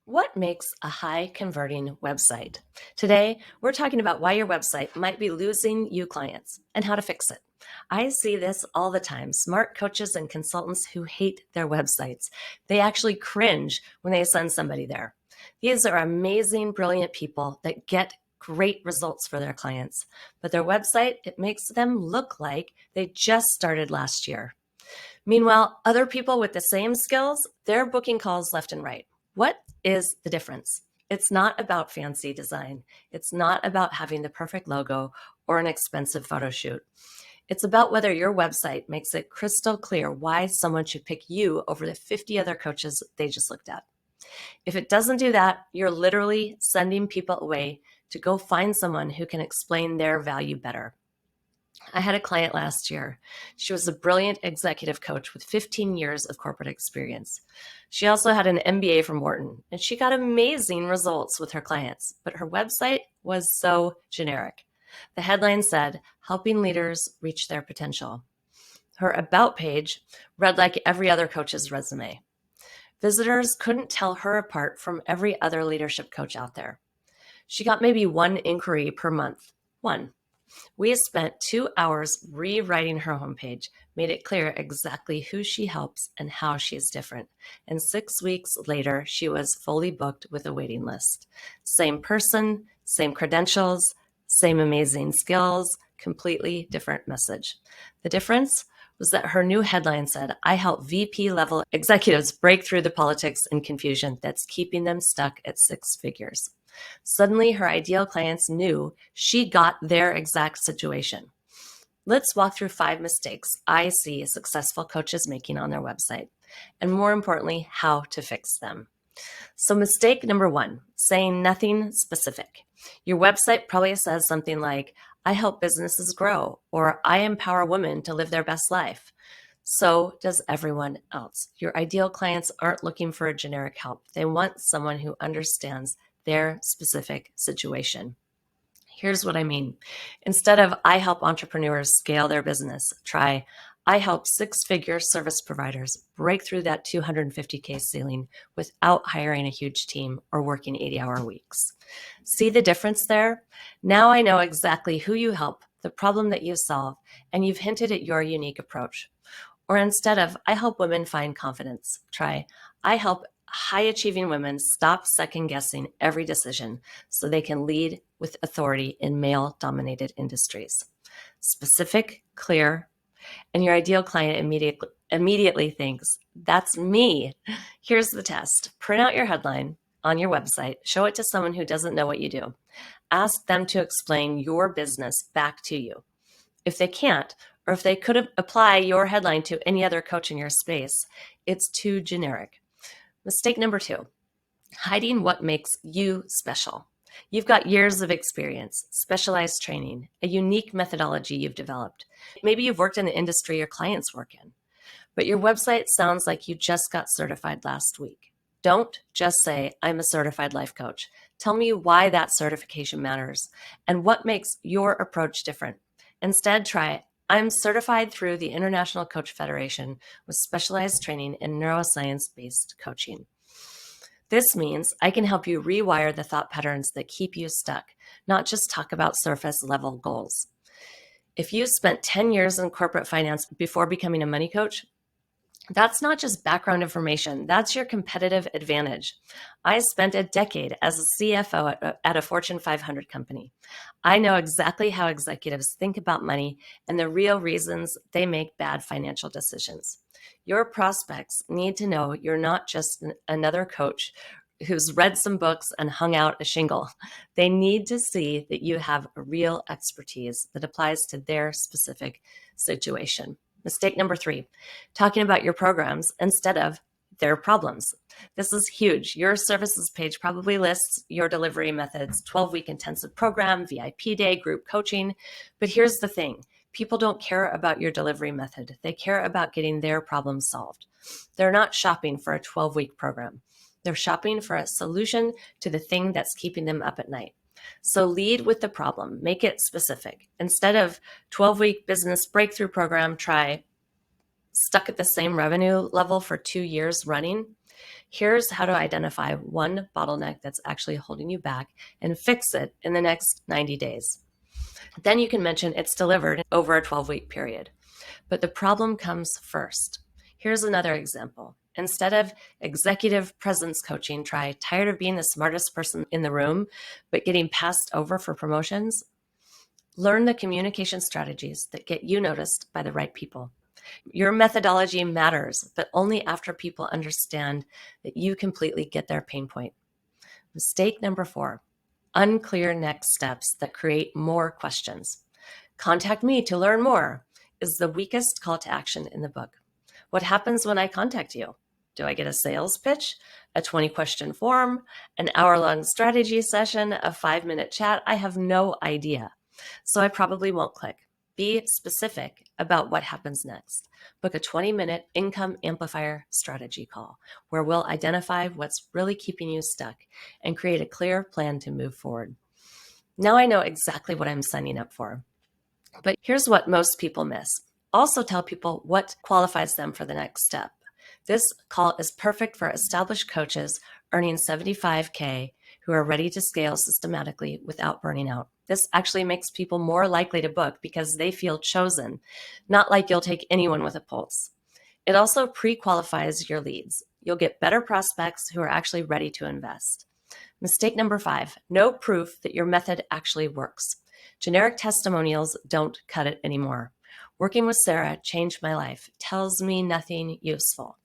What makes a high converting website? Today, we're talking about why your website might be losing you clients and how to fix it. I see this all the time. Smart coaches and consultants who hate their websites. They actually cringe when they send somebody there. These are amazing, brilliant people that get great results for their clients, but their website, it makes them look like they just started last year. Meanwhile, other people with the same skills, they're booking calls left and right. What is the difference? It's not about fancy design. It's not about having the perfect logo or an expensive photo shoot. It's about whether your website makes it crystal clear why someone should pick you over the 50 other coaches they just looked at. If it doesn't do that, you're literally sending people away to go find someone who can explain their value better. I had a client last year. She was a brilliant executive coach with 15 years of corporate experience. She also had an MBA from Wharton, and she got amazing results with her clients, but her website was so generic. The headline said, "Helping leaders reach their potential." Her about page read like every other coach's resume. Visitors couldn't tell her apart from every other leadership coach out there. She got maybe one inquiry per month. One. We spent 2 hours rewriting her homepage, made it clear exactly who she helps and how she is different. And 6 weeks later, she was fully booked with a waiting list. Same person, same credentials, same amazing skills, completely different message. The difference was that her new headline said, "I help VP level executives break through the politics and confusion that's keeping them stuck at six figures." Suddenly, her ideal clients knew she got their exact situation. Let's walk through 5 mistakes I see successful coaches making on their website, and more importantly, how to fix them. So, mistake number 1, saying nothing specific. Your website probably says something like, "I help businesses grow," or "I empower women to live their best life." So does everyone else. Your ideal clients aren't looking for a generic help. They want someone who understands their specific situation. Here's what I mean. Instead of "I help entrepreneurs scale their business," try "I help six-figure service providers break through that 250K ceiling without hiring a huge team or working 80-hour weeks." See the difference there? Now I know exactly who you help, the problem that you solve, and you've hinted at your unique approach. Or instead of "I help women find confidence," try "I help high achieving women stop second guessing every decision so they can lead with authority in male dominated industries." Specific, clear, and your ideal client immediately thinks, "That's me." Here's the test. Print out your headline on your website, show it to someone who doesn't know what you do. Ask them to explain your business back to you. If they can't, or if they could apply your headline to any other coach in your space, it's too generic. Mistake number 2, hiding what makes you special. You've got years of experience, specialized training, a unique methodology you've developed. Maybe you've worked in the industry your clients work in, but your website sounds like you just got certified last week. Don't just say, "I'm a certified life coach." Tell me why that certification matters and what makes your approach different. Instead, try, "I'm certified through the International Coach Federation with specialized training in neuroscience-based coaching. This means I can help you rewire the thought patterns that keep you stuck, not just talk about surface level goals." If you spent 10 years in corporate finance before becoming a money coach, that's not just background information, that's your competitive advantage. I spent a decade as a CFO at a Fortune 500 company. I know exactly how executives think about money and the real reasons they make bad financial decisions. Your prospects need to know you're not just another coach who's read some books and hung out a shingle. They need to see that you have a real expertise that applies to their specific situation. Mistake number 3, talking about your programs instead of their problems. This is huge. Your services page probably lists your delivery methods: 12-week intensive program, VIP day, group coaching. But here's the thing. People don't care about your delivery method. They care about getting their problem solved. They're not shopping for a 12-week program. They're shopping for a solution to the thing that's keeping them up at night. So lead with the problem, make it specific. Instead of 12-week business breakthrough program, try stuck at the same revenue level for 2 years running. Here's how to identify one bottleneck that's actually holding you back and fix it in the next 90 days. Then you can mention it's delivered over a 12-week period. But the problem comes first. Here's another example. Instead of executive presence coaching, try tired of being the smartest person in the room, but getting passed over for promotions. Learn the communication strategies that get you noticed by the right people. Your methodology matters, but only after people understand that you completely get their pain point. Mistake number 4, unclear next steps that create more questions. Contact me to learn more is the weakest call to action in the book. What happens when I contact you? Do I get a sales pitch, a 20-question form, an hour-long strategy session, a 5-minute chat? I have no idea. So I probably won't click. Be specific about what happens next. Book a 20-minute income amplifier strategy call where we'll identify what's really keeping you stuck and create a clear plan to move forward. Now I know exactly what I'm signing up for. But here's what most people miss. Also tell people what qualifies them for the next step. This call is perfect for established coaches earning $75K who are ready to scale systematically without burning out. This actually makes people more likely to book because they feel chosen, not like you'll take anyone with a pulse. It also pre-qualifies your leads. You'll get better prospects who are actually ready to invest. Mistake number 5, no proof that your method actually works. Generic testimonials don't cut it anymore. Working with Sarah changed my life tells me nothing useful.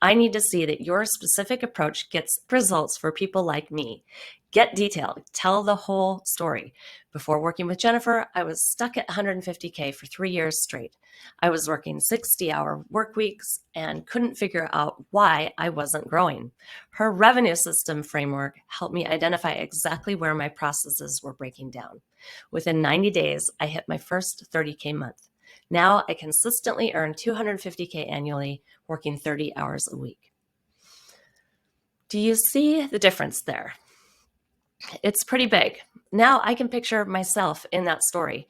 I need to see that your specific approach gets results for people like me. Get detailed. Tell the whole story. Before working with Jennifer, I was stuck at 150K for 3 years straight. I was working 60-hour work weeks and couldn't figure out why I wasn't growing. Her revenue system framework helped me identify exactly where my processes were breaking down. Within 90 days, I hit my first 30K month. Now I consistently earn 250K annually, working 30 hours a week. Do you see the difference there? It's pretty big. Now I can picture myself in that story.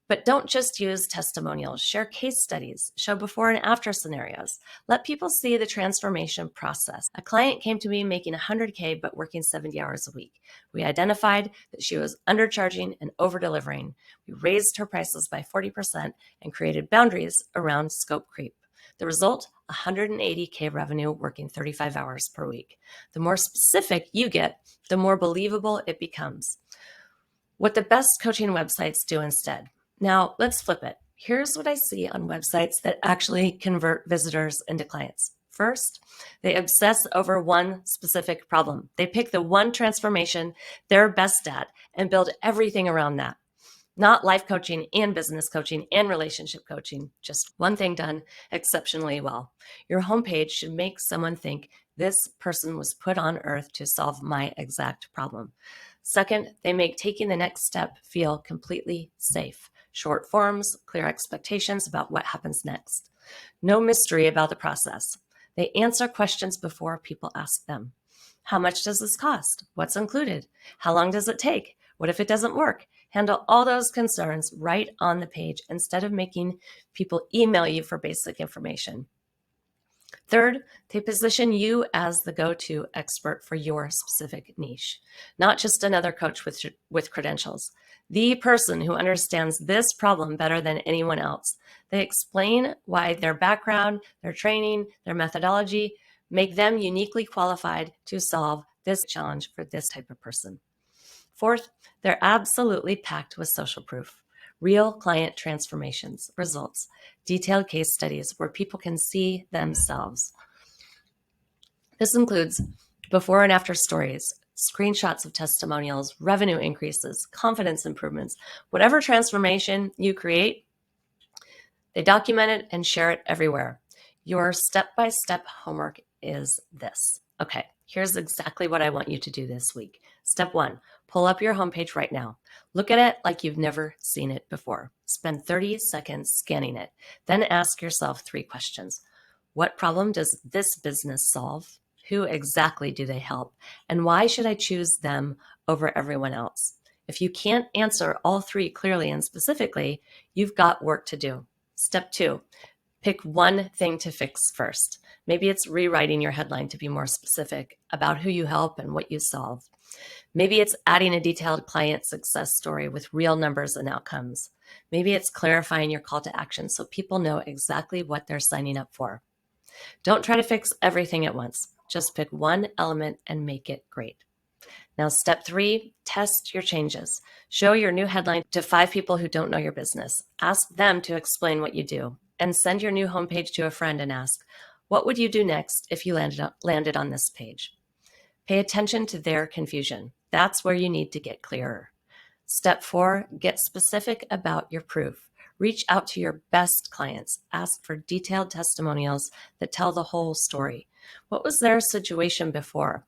But don't just use testimonials. Share case studies. Show before and after scenarios. Let people see the transformation process. A client came to me making 100K but working 70 hours a week. We identified that she was undercharging and over-delivering. We raised her prices by 40% and created boundaries around scope creep. The result, 180K revenue working 35 hours per week. The more specific you get, the more believable it becomes. What the best coaching websites do instead. Now, let's flip it. Here's what I see on websites that actually convert visitors into clients. First, they obsess over one specific problem. They pick the one transformation they're best at and build everything around that. Not life coaching and business coaching and relationship coaching, just one thing done exceptionally well. Your homepage should make someone think this person was put on earth to solve my exact problem. Second, they make taking the next step feel completely safe. Short forms, clear expectations about what happens next. No mystery about the process. They answer questions before people ask them. How much does this cost? What's included? How long does it take? What if it doesn't work? Handle all those concerns right on the page instead of making people email you for basic information. Third, they position you as the go-to expert for your specific niche, not just another coach with credentials. The person who understands this problem better than anyone else. They explain why their background, their training, their methodology make them uniquely qualified to solve this challenge for this type of person. Fourth, they're absolutely packed with social proof. Real client transformations, results, detailed case studies where people can see themselves. This includes before and after stories, screenshots of testimonials, revenue increases, confidence improvements, whatever transformation you create, they document it and share it everywhere. Your step-by-step homework is this. Okay, here's exactly what I want you to do this week. Step 1, pull up your homepage right now. Look at it like you've never seen it before. Spend 30 seconds scanning it. Then ask yourself 3 questions. What problem does this business solve? Who exactly do they help? And why should I choose them over everyone else? If you can't answer all 3 clearly and specifically, you've got work to do. Step 2, Pick one thing to fix first. Maybe it's rewriting your headline to be more specific about who you help and what you solve. Maybe it's adding a detailed client success story with real numbers and outcomes. Maybe it's clarifying your call to action so people know exactly what they're signing up for. Don't try to fix everything at once. Just pick one element and make it great. Now, step 3, test your changes. Show your new headline to 5 people who don't know your business. Ask them to explain what you do, and send your new homepage to a friend and ask, what would you do next if you landed on this page? Pay attention to their confusion. That's where you need to get clearer. Step 4, get specific about your proof. Reach out to your best clients. Ask for detailed testimonials that tell the whole story. What was their situation before?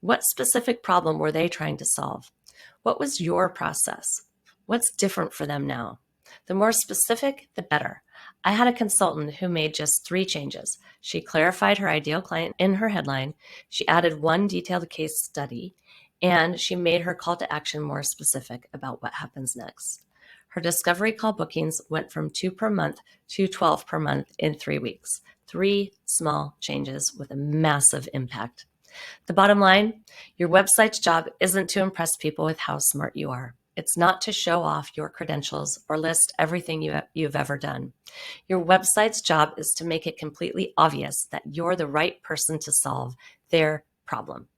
What specific problem were they trying to solve? What was your process? What's different for them now? The more specific, the better. I had a consultant who made just 3 changes. She clarified her ideal client in her headline, she added 1 detailed case study, and she made her call to action more specific about what happens next. Her discovery call bookings went from 2 per month to 12 per month in 3 weeks. 3 small changes with a massive impact. The bottom line, your website's job isn't to impress people with how smart you are. It's not to show off your credentials or list everything you've ever done. Your website's job is to make it completely obvious that you're the right person to solve their problem.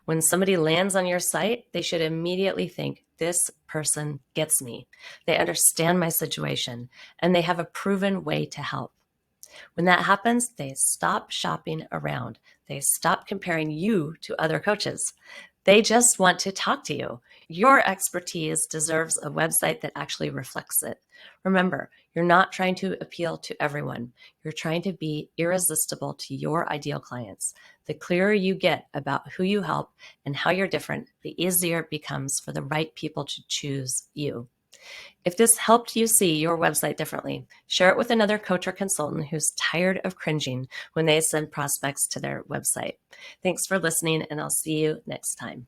When somebody lands on your site, they should immediately think, this person gets me. They understand my situation, and they have a proven way to help. When that happens, they stop shopping around. They stop comparing you to other coaches. They just want to talk to you. Your expertise deserves a website that actually reflects it. Remember, you're not trying to appeal to everyone. You're trying to be irresistible to your ideal clients. The clearer you get about who you help and how you're different, the easier it becomes for the right people to choose you. If this helped you see your website differently, share it with another coach or consultant who's tired of cringing when they send prospects to their website. Thanks for listening, and I'll see you next time.